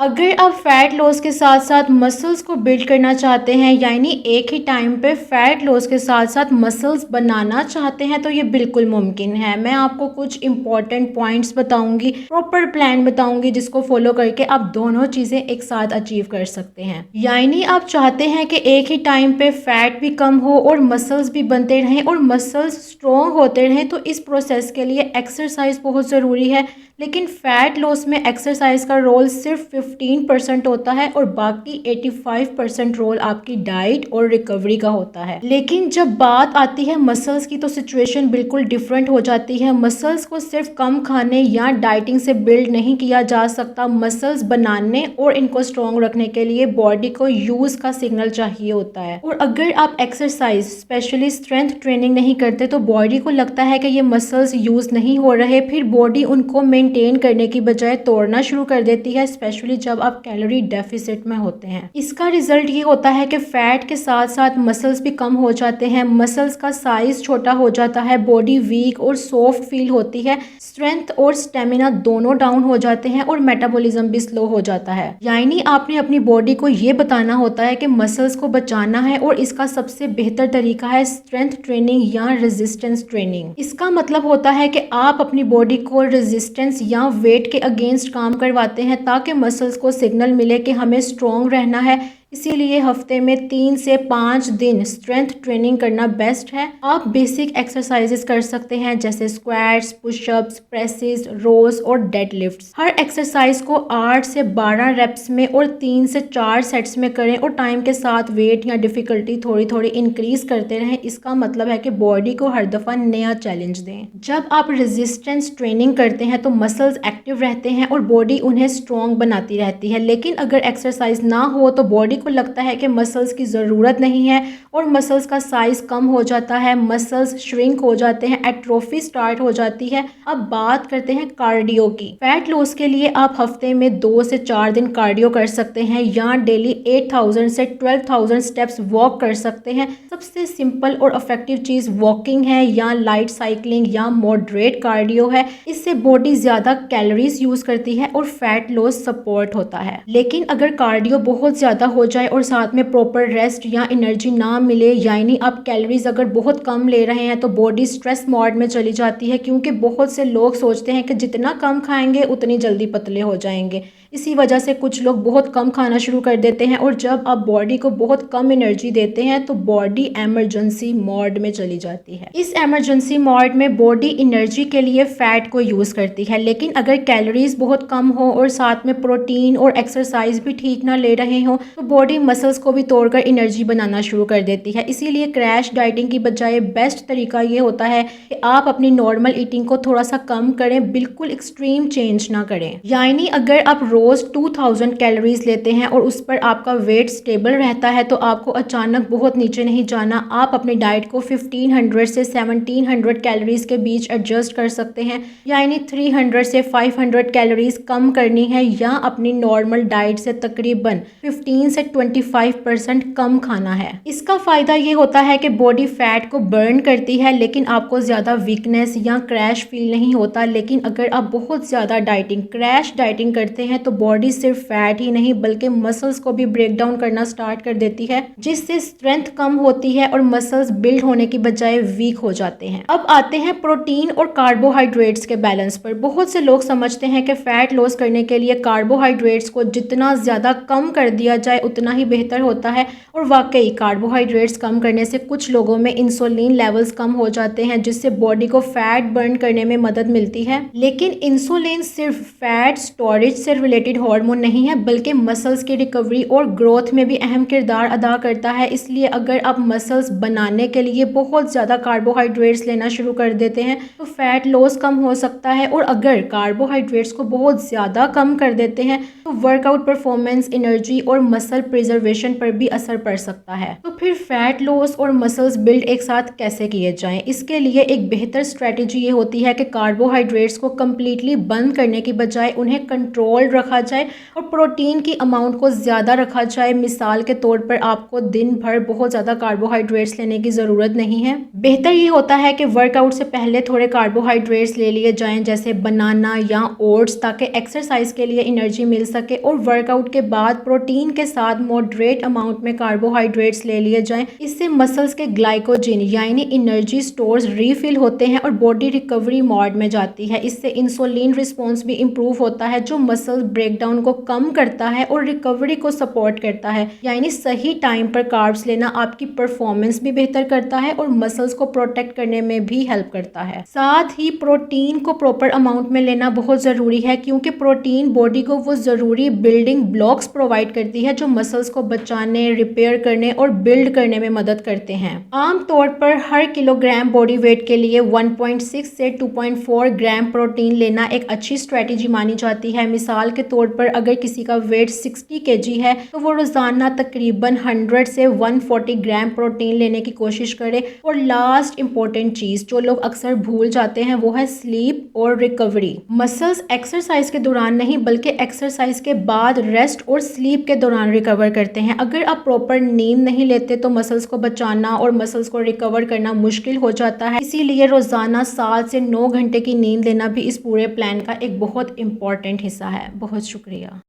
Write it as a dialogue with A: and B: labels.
A: अगर आप fat loss के साथ साथ मसल्स को बिल्ड करना चाहते हैं, यानी एक ही टाइम पे फैट लॉस के साथ साथ मसल्स बनाना चाहते हैं, तो ये बिल्कुल मुमकिन है। मैं आपको कुछ इंपॉर्टेंट पॉइंट्स बताऊंगी, प्रॉपर प्लान बताऊंगी, जिसको फॉलो करके आप दोनों चीज़ें एक साथ अचीव कर सकते हैं। यानी आप चाहते हैं कि एक ही टाइम पे फैट भी कम हो और मसल्स भी बनते रहें और मसल्स स्ट्रॉन्ग होते रहें, तो इस प्रोसेस के लिए एक्सरसाइज बहुत ज़रूरी है। लेकिन फैट लॉस में एक्सरसाइज का रोल सिर्फ 15% होता है और बाकी 85% रोल आपकी डाइट और रिकवरी का होता है। लेकिन जब बात आती है मसल्स की, तो सिचुएशन बिल्कुल डिफरेंट हो जाती है। मसल्स को सिर्फ कम खाने या डाइटिंग से बिल्ड नहीं किया जा सकता। मसल्स बनाने और इनको स्ट्रॉन्ग रखने के लिए बॉडी को यूज का सिग्नल चाहिए होता है। और अगर आप एक्सरसाइज स्पेशली स्ट्रेंथ ट्रेनिंग नहीं करते, तो बॉडी को लगता है कि ये मसल्स यूज नहीं हो रहे, फिर बॉडी उनको मेंटेन करने की बजाय तोड़ना शुरू कर देती है, स्पेशली जब आप कैलोरी डेफिसिट में होते हैं। इसका रिजल्ट ये होता है कि फैट के साथ साथ मसल्स भी कम हो जाते हैं, मसल्स का साइज छोटा हो जाता है, बॉडी वीक और सॉफ्ट फील होती है, स्ट्रेंथ और स्टेमिना दोनों डाउन हो जाते हैं और मेटाबॉलिज्म भी स्लो हो जाता है। यानी आपने अपनी बॉडी को ये बताना होता है कि मसल्स को बचाना है और इसका सबसे बेहतर तरीका है स्ट्रेंथ ट्रेनिंग या रेजिस्टेंस ट्रेनिंग। इसका मतलब होता है कि आप अपनी बॉडी को रेजिस्टेंस या वेट के अगेंस्ट काम करवाते हैं, ताकि मसल्स को सिग्नल मिले कि हमें स्ट्रॉन्ग रहना है। इसीलिए हफ्ते में 3 से 5 दिन स्ट्रेंथ ट्रेनिंग करना बेस्ट है। आप बेसिक एक्सरसाइजेस कर सकते हैं, जैसे स्क्वाट्स, पुशअप्स, प्रेसेस, रोज और डेडलिफ्ट्स। हर एक्सरसाइज को 8 से 12 रेप्स में और 3 से 4 सेट्स में करें और टाइम के साथ वेट या डिफिकल्टी थोड़ी थोड़ी इंक्रीज करते रहें। इसका मतलब है कि बॉडी को हर दफा नया चैलेंज दें। जब आप रेजिस्टेंस ट्रेनिंग करते हैं तो मसल्स एक्टिव रहते हैं और बॉडी उन्हें स्ट्रॉन्ग बनाती रहती है। लेकिन अगर एक्सरसाइज ना हो तो बॉडी को लगता है कि मसल्स की ज़रूरत नहीं है और मसल्स का साइज कम हो जाता है, मसल्स श्रिंक हो जाते हैं, एट्रोफी स्टार्ट हो जाती है। अब बात करते हैं कार्डियो की। फैट लॉस के लिए आप हफ्ते में 2 से 4 दिन कार्डियो कर सकते हैं या डेली 8000 से 12000 स्टेप्स वॉक कर सकते हैं। सबसे सिंपल और इफेक्टिव चीज़ वॉकिंग है या लाइट साइकिलिंग या मॉडरेट कार्डियो है। इससे बॉडी ज़्यादा कैलोरीज यूज़ करती है और फैट लॉस सपोर्ट होता है। लेकिन अगर कार्डियो बहुत ज़्यादा हो जाए और साथ में प्रॉपर रेस्ट या एनर्जी ना मिले, यानी आप कैलोरीज अगर बहुत कम ले रहे हैं, तो बॉडी स्ट्रेस मोड में चली जाती है, क्योंकि बहुत से लोग सोचते हैं कि जितना कम खाएंगे उतनी जल्दी पतले हो जाएंगे। इसी वजह से कुछ लोग बहुत कम खाना शुरू कर देते हैं और जब आप बॉडी को बहुत कम एनर्जी देते हैं तो बॉडी एमरजेंसी मोड में चली जाती है। इस एमरजेंसी मोड में बॉडी एनर्जी के लिए फैट को यूज़ करती है। लेकिन अगर कैलोरीज बहुत कम हो और साथ में प्रोटीन और एक्सरसाइज भी ठीक ना ले रहे हो, तो बॉडी मसल्स को भी तोड़कर एनर्जी बनाना शुरू कर देती है। इसीलिए क्रैश डाइटिंग की बजाय बेस्ट तरीका ये होता है कि आप अपनी नॉर्मल ईटिंग को थोड़ा सा कम करें, बिल्कुल एक्सट्रीम चेंज ना करें। यानी अगर आप रोज 2000 कैलोरीज लेते हैं और उस पर आपका वेट स्टेबल रहता है, तो आपको अचानक बहुत नीचे नहीं जाना। आप अपनी डाइट को 1500 से 1700 कैलोरीज के बीच एडजस्ट कर सकते हैं, यानी 300 से 500 कैलोरीज कम करनी है या अपनी नॉर्मल डाइट से तकरीबन 15 से 25% कम खाना है। इसका फायदा ये होता है कि बॉडी फैट को बर्न करती है, लेकिन आपको ज्यादा वीकनेस या क्रैश फील नहीं होता। लेकिन अगर आप बहुत ज्यादा डाइटिंग, क्रैश डाइटिंग करते हैं, तो बॉडी सिर्फ फैट ही नहीं बल्कि मसल्स को भी ब्रेक डाउन करना स्टार्ट कर देती है, जिससे स्ट्रेंथ कम होती है और मसल्स बिल्ड होने की बजाय वीक हो जाते हैं। अब आते हैं प्रोटीन और कार्बोहाइड्रेट्स के बैलेंस पर। बहुत से लोग समझते हैं कि फैट लॉस करने के लिए कार्बोहाइड्रेट्स को जितना ज्यादा कम कर दिया जाए उतना ही बेहतर होता है, और वाकई कार्बोहाइड्रेट्स कम करने से कुछ लोगों में इंसुलिन लेवल्स कम हो जाते हैं, जिससे बॉडी को फैट बर्न करने में मदद मिलती है। लेकिन इंसुलिन सिर्फ फैट स्टोरेज से रिलेटेड हार्मोन नहीं है, बल्कि मसल्स की रिकवरी और ग्रोथ में भी अहम किरदार अदा करता है। इसलिए अगर आप मसल्स बनाने के लिए बहुत ज़्यादा कार्बोहाइड्रेट्स लेना शुरू कर देते हैं, तो फैट लॉस कम हो सकता है। और अगर कार्बोहाइड्रेट्स को बहुत ज़्यादा कम कर देते हैं, तो वर्कआउट परफॉर्मेंस, एनर्जी और मसल प्रिजर्वेशन पर भी असर पड़ सकता है। तो फिर फैट लॉस और मसल्स बिल्ड एक साथ कैसे किए जाएं? इसके लिए एक बेहतर स्ट्रेटेजी ये होती है कि कार्बोहाइड्रेट्स को कम्प्लीटली बंद करने की बजाय उन्हें कंट्रोल रखा जाए और प्रोटीन की अमाउंट को ज़्यादा रखा जाए। मिसाल के तौर पर आपको दिन भर बहुत ज़्यादा कार्बोहाइड्रेट्स लेने की ज़रूरत नहीं है। बेहतर ये होता है कि वर्कआउट से पहले थोड़े कार्बोहाइड्रेट्स ले लिए जाएं, जैसे बनाना या ओट्स, ताकि एक्सरसाइज के लिए एनर्जी मिल सके। और वर्कआउट के बाद प्रोटीन के साथ मॉडरेट अमाउंट में कार्बोहाइड्रेट्स ले लिए जाएं। इससे मसल्स के ग्लाइकोजन यानी एनर्जी स्टोर्स रीफिल होते हैं और बॉडी रिकवरी मोड में जाती है। इससे इंसुलिन रिस्पॉन्स भी इम्प्रूव होता है, जो मसल ब्रेकडाउन को कम करता है और रिकवरी को सपोर्ट करता है। यानी सही टाइम पर कार्ब्स लेना आपकी परफॉर्मेंस भी बेहतर करता है और मसल्स को प्रोटेक्ट करने में भी हेल्प करता है। साथ ही प्रोटीन को प्रॉपर अमाउंट में लेना बहुत ज़रूरी है, क्योंकि प्रोटीन बॉडी को वो ज़रूरी बिल्डिंग ब्लॉक्स प्रोवाइड करती है जो मसल्स को बचाने, रिपेयर करने और बिल्ड करने में मदद करते हैं। आमतौर पर हर किलोग्राम बॉडी वेट के लिए 1.6 से 2.4 ग्राम प्रोटीन लेना एक अच्छी स्ट्रेटेजी मानी जाती है। मिसाल के तौर पर अगर किसी का वेट 60 kg है तो वो रोज़ाना तकरीबन 100 से 140 ग्राम प्रोटीन लेने की कोशिश करे। और लास्ट इंपॉर्टेंट चीज़ जो लोग अक्सर भूल जाते हैं वो है स्लीप और रिकवरी। मसल्स एक्सरसाइज के दौरान नहीं बल्कि एक्सरसाइज के बाद रेस्ट और स्लीप के दौरान रिकवर करते हैं। अगर आप प्रॉपर नींद नहीं लेते तो मसल्स को बचाना और मसल्स को रिकवर करना मुश्किल हो जाता है। इसीलिए रोज़ाना 7 से 9 घंटे की नींद लेना भी इस पूरे प्लान का एक बहुत इंपॉर्टेंट हिस्सा है। बहुत शुक्रिया।